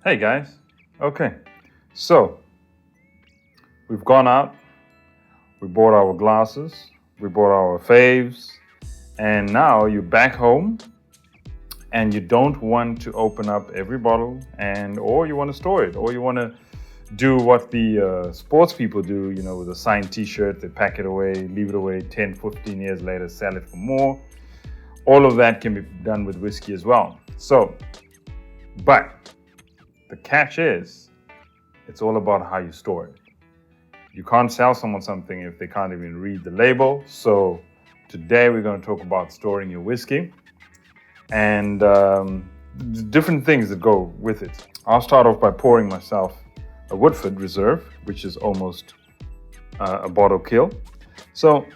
Hey guys, okay, so we've gone out, we bought our glasses, we bought our faves, and now you're back home and you don't want to open up every bottle or you want to store it, or you want to do what the sports people do, with a signed t-shirt, they pack it away, leave it away 10, 15 years later, sell it for more. All of that can be done with whiskey as well. But the catch is, it's all about how you store it. You can't sell someone something if they can't even read the label. So today we're going to talk about storing your whiskey and different things that go with it. I'll start off by pouring myself a Woodford Reserve, which is almost a bottle kill. So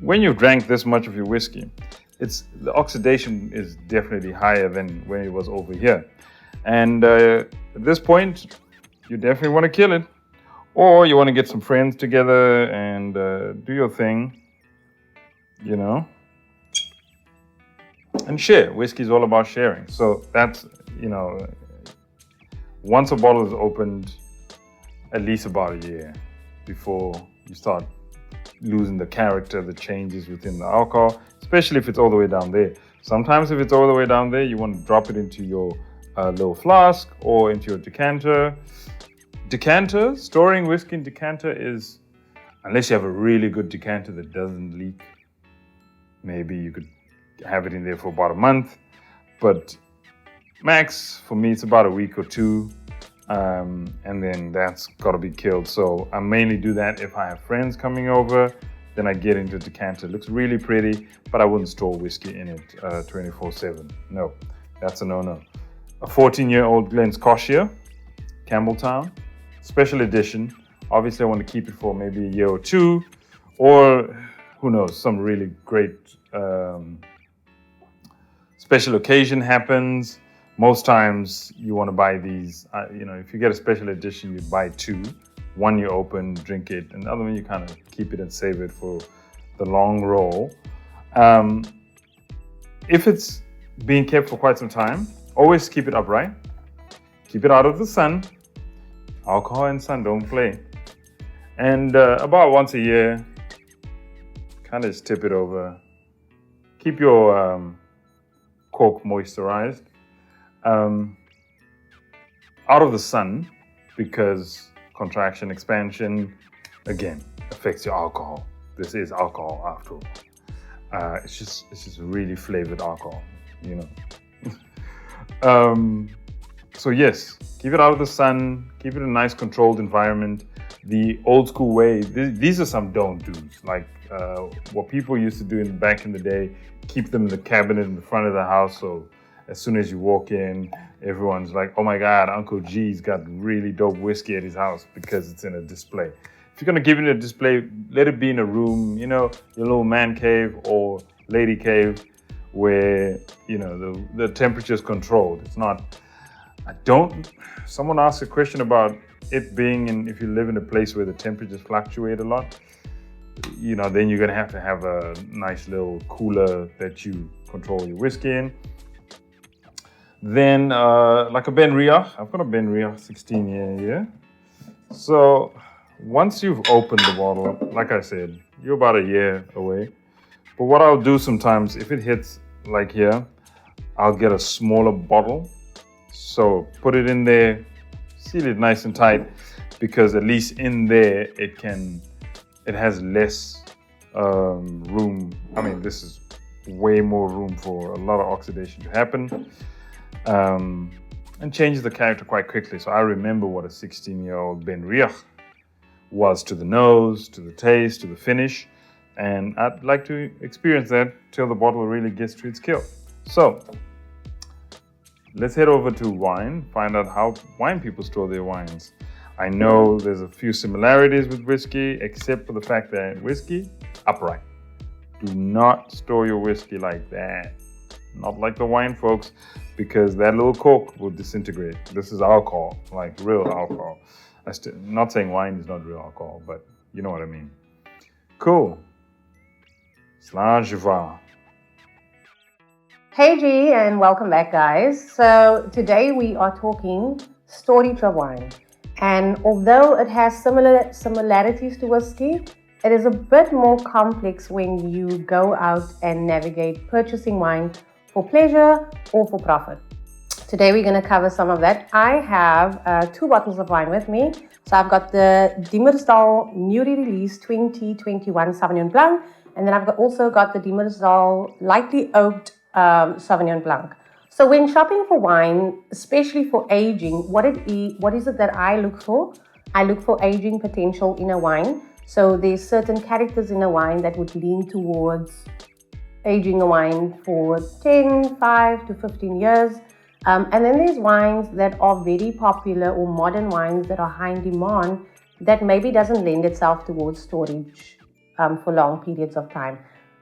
when you've drank this much of your whiskey, the oxidation is definitely higher than when it was over here. And at this point, you definitely want to kill it. Or you want to get some friends together and do your thing, and share. Whiskey is all about sharing. So that's, once a bottle is opened, at least about a year before you start losing the character, the changes within the alcohol, especially if it's all the way down there. Sometimes if it's all the way down there, you want to drop it into your little flask or into your decanter. Storing whiskey in decanter is, unless you have a really good decanter that doesn't leak, maybe you could have it in there for about a month. But max, for me, it's about a week or two. And then that's got to be killed. So I mainly do that if I have friends coming over. Then I get into decanter. It looks really pretty, but I wouldn't store whiskey in it 24/7. No, that's a no-no. A 14-year-old Glencorchia, Campbelltown, special edition. Obviously, I want to keep it for maybe a year or two, or who knows, some really great special occasion happens. Most times you want to buy these, if you get a special edition, you buy two. One you open, drink it, and the other one you kind of keep it and save it for the long roll. If it's being kept for quite some time, always keep it upright. Keep it out of the sun. Alcohol and sun don't play. And about once a year, kind of just tip it over. Keep your cork moisturized. Out of the sun, because contraction, expansion, again, affects your alcohol. This is alcohol after all. It's just really flavored alcohol, So yes, keep it out of the sun, keep it in a nice controlled environment. The old school way, these are some don't do's, like what people used to do back in the day, keep them in the cabinet in the front of the house. So as soon as you walk in, everyone's like, oh my God, Uncle G's got really dope whiskey at his house because it's in a display. If you're gonna give it a display, let it be in a room, your little man cave or lady cave where, the temperature is controlled. It's not, someone asked a question about it being if you live in a place where the temperatures fluctuate a lot, then you're gonna have a nice little cooler that you control your whiskey in. Then, like a Ben Riach, I've got a Ben Riach 16-year here. So once you've opened the bottle, like I said, you're about a year away. But what I'll do sometimes, if it hits like here, I'll get a smaller bottle. So put it in there, seal it nice and tight, because at least in there, it has less room. I mean, this is way more room for a lot of oxidation to happen. And changes the character quite quickly. So I remember what a 16-year-old Ben Riach was to the nose, to the taste, to the finish. And I'd like to experience that till the bottle really gets to its kill. So let's head over to wine, find out how wine people store their wines. I know there's a few similarities with whiskey, except for the fact that whiskey, upright. Do not store your whiskey like that. Not like the wine folks, because that little cork will disintegrate. This is alcohol, like real alcohol. Not saying wine is not real alcohol, but you know what I mean. Cool. Slàinte mhath. Hey G, and welcome back, guys. So today we are talking storage of wine, and although it has similarities to whiskey, it is a bit more complex when you go out and navigate purchasing wine for pleasure or for profit. Today we're going to cover some of that. I have 2 bottles of wine with me. So I've got the Dimmersdal newly released 2021 Sauvignon Blanc, and then I've also got the Dimmersdal lightly oaked Sauvignon Blanc. So when shopping for wine, especially for aging, what is it that I look for? I look for aging potential in a wine. So there's certain characters in a wine that would lean towards aging a wine for 10, 5 to 15 years. And then there's wines that are very popular, or modern wines that are high in demand, that maybe doesn't lend itself towards storage for long periods of time.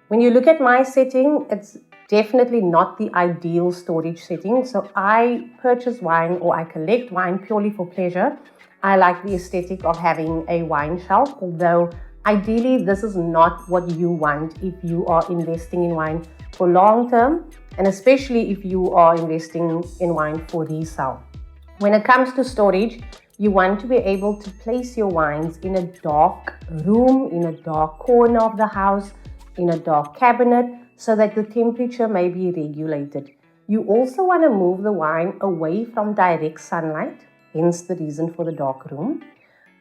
When you look at my setting, it's definitely not the ideal storage setting. So I purchase wine, or I collect wine purely for pleasure. I like the aesthetic of having a wine shelf, although ideally this is not what you want if you are investing in wine for long term, and especially if you are investing in wine for resale. When it comes to storage, you want to be able to place your wines in a dark room, in a dark corner of the house, in a dark cabinet, so that the temperature may be regulated. You also want to move the wine away from direct sunlight, hence the reason for the dark room.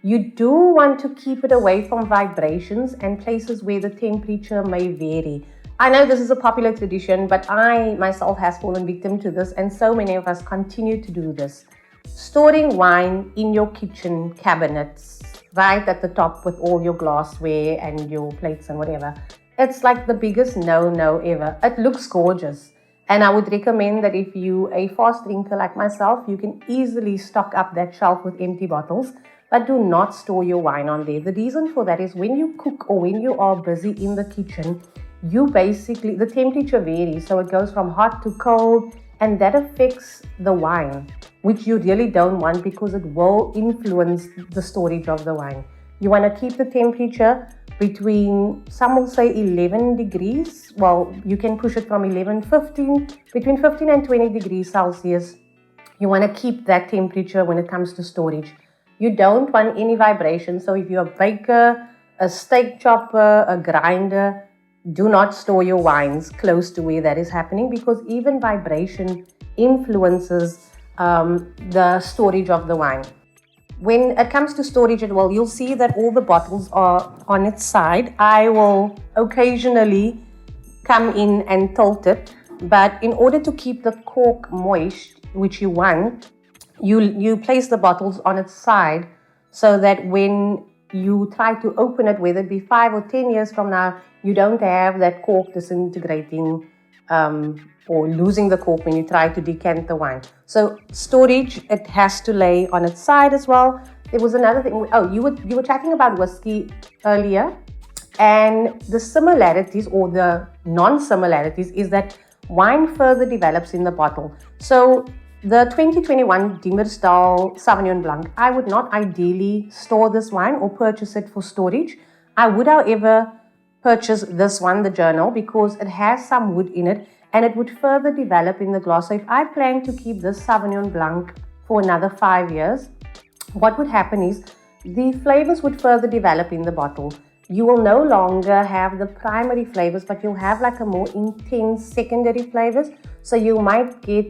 You do want to keep it away from vibrations and places where the temperature may vary. I know this is a popular tradition, but I myself has fallen victim to this, and so many of us continue to do this. Storing wine in your kitchen cabinets, right at the top with all your glassware and your plates and whatever. It's like the biggest no-no ever. It looks gorgeous. And I would recommend that if you're a fast drinker like myself, you can easily stock up that shelf with empty bottles, but do not store your wine on there. The reason for that is when you cook or when you are busy in the kitchen, the temperature varies. So it goes from hot to cold, and that affects the wine, which you really don't want because it will influence the storage of the wine. You want to keep the temperature between, some will say 11 degrees. Well, you can push it from between 15 and 20 degrees Celsius. You want to keep that temperature when it comes to storage. You don't want any vibration. So if you're a baker, a steak chopper, a grinder, do not store your wines close to where that is happening, because even vibration influences the storage of the wine. When it comes to storage, you'll see that all the bottles are on its side. I will occasionally come in and tilt it, but in order to keep the cork moist, which you want, you place the bottles on its side so that when you try to open it, whether it be 5 or 10 years from now, you don't have that cork disintegrating or losing the cork when you try to decant the wine. So storage, it has to lay on its side as well. There was another thing. Oh, you were chatting about whiskey earlier, and the similarities or the non-similarities is that wine further develops in the bottle. So the 2021 Dimmersdal Sauvignon Blanc, I would not ideally store this wine or purchase it for storage. I would, however, purchase this one, the Journal, because it has some wood in it and it would further develop in the glass. So if I plan to keep this Sauvignon Blanc for another 5 years, what would happen is the flavors would further develop in the bottle. You will no longer have the primary flavors, but you'll have like a more intense secondary flavors. So you might get,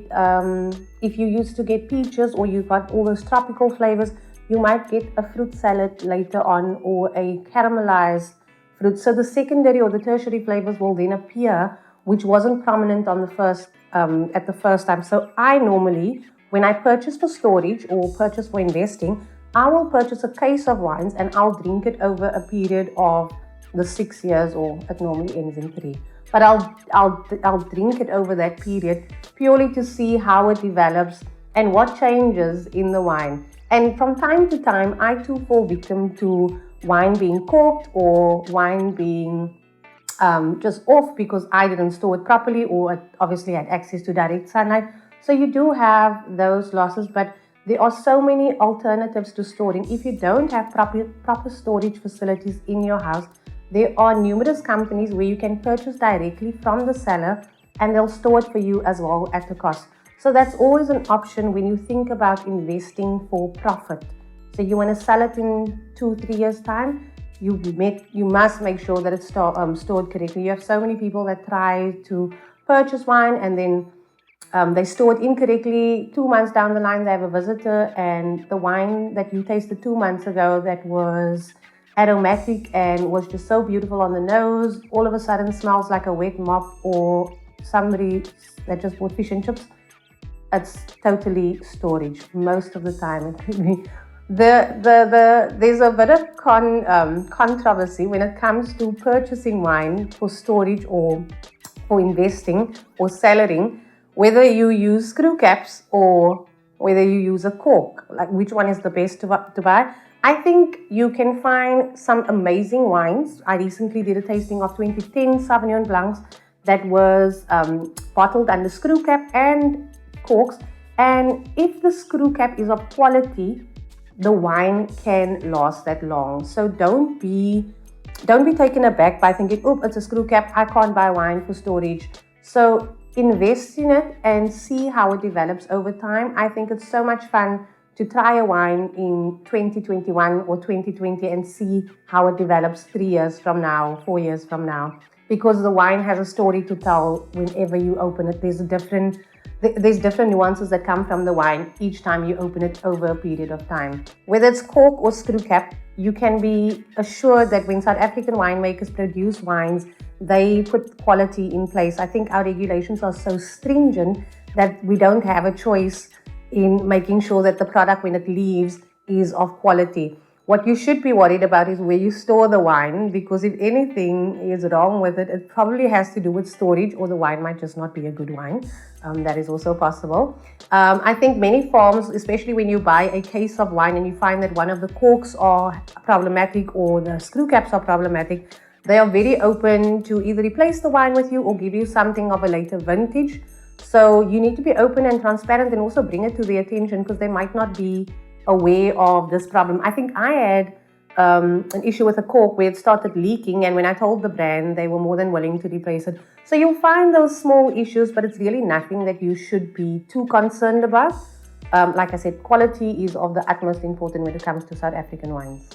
if you used to get peaches or you got all those tropical flavors, you might get a fruit salad later on or a caramelized fruit. So the secondary or the tertiary flavors will then appear, which wasn't prominent on the first at the first time. So I normally, when I purchase for storage or purchase for investing, I will purchase a case of wines and I'll drink it over a period of the 6 years, or it normally ends in 3. But I'll drink it over that period purely to see how it develops and what changes in the wine. And from time to time, I too fall victim to wine being corked or wine being just off because I didn't store it properly, or it obviously had access to direct sunlight. So you do have those losses, but there are so many alternatives to storing. If you don't have proper storage facilities in your house, there are numerous companies where you can purchase directly from the seller and they'll store it for you as well at the cost. So that's always an option when you think about investing for profit. So you want to sell it in 2-3 years time, you must make sure that it's stored correctly. You have so many people that try to purchase wine and then they store it incorrectly. 2 months down the line, they have a visitor, and the wine that you tasted 2 months ago that was aromatic and was just so beautiful on the nose, all of a sudden smells like a wet mop or somebody that just bought fish and chips. It's totally storage most of the time. It could be there's a bit of controversy when it comes to purchasing wine for storage or for investing or cellaring, whether you use screw caps or whether you use a cork, like which one is the best to buy. I think you can find some amazing wines. I recently did a tasting of 2010 Sauvignon Blancs that was bottled under screw cap and corks, and if the screw cap is of quality, the wine can last that long. So don't be taken aback by thinking, oh, it's a screw cap, I can't buy wine for storage. So invest in it and see how it develops over time. I think it's so much fun to try a wine in 2021 or 2020 and see how it develops 3 years from now, 4 years from now, because the wine has a story to tell whenever you open it. There's different nuances that come from the wine each time you open it over a period of time. Whether it's cork or screw cap, you can be assured that when South African winemakers produce wines, they put quality in place. I think our regulations are so stringent that we don't have a choice in making sure that the product, when it leaves, is of quality. What you should be worried about is where you store the wine, because if anything is wrong with it, it probably has to do with storage, or the wine might just not be a good wine. That is also possible. I think many farms, especially when you buy a case of wine and you find that one of the corks are problematic or the screw caps are problematic, they are very open to either replace the wine with you or give you something of a later vintage. So you need to be open and transparent and also bring it to their attention, because they might not be aware of this problem. I think I had an issue with a cork where it started leaking, and when I told the brand, they were more than willing to replace it. So you'll find those small issues, but it's really nothing that you should be too concerned about. Like I said, quality is of the utmost importance when it comes to South African wines.